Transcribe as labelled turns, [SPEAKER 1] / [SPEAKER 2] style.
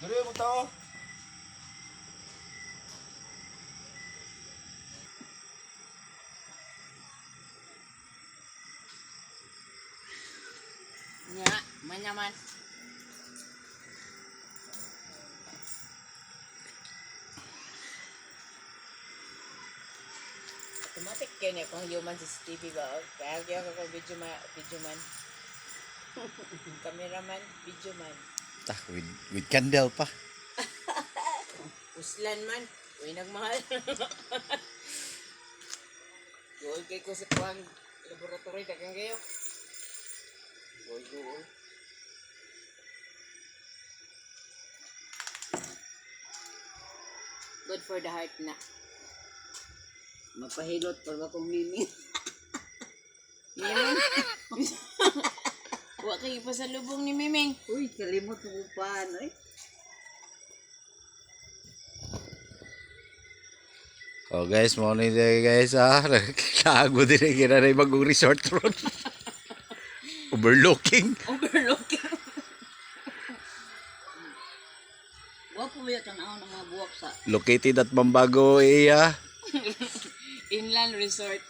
[SPEAKER 1] Dali mo tao.
[SPEAKER 2] Nga, manyaman. Automatic yun eh, kung human CCTV ba? Kaya kaya ako video man. Cameraman, video man.
[SPEAKER 1] Tak, with candle pa.
[SPEAKER 2] Uslan man. Uy, nagmahal. Goal kay ko sa kuwang laboratory, dagang kayo. Goal. Good for the heart na.
[SPEAKER 3] Mapahilot pa ba kong mimi?
[SPEAKER 2] Miming. Huwag kayo pa sa lubong ni Miming.
[SPEAKER 3] Uy, kalimot mo pa, ano eh.
[SPEAKER 1] Oh guys, mo ni guys nagtago din kina na bagong resort road. Overlooking.
[SPEAKER 2] Overlooking.
[SPEAKER 3] Wapo ba yung tanaw ng mga buwak sa...
[SPEAKER 1] Located at Bambago area.
[SPEAKER 2] Inland resort.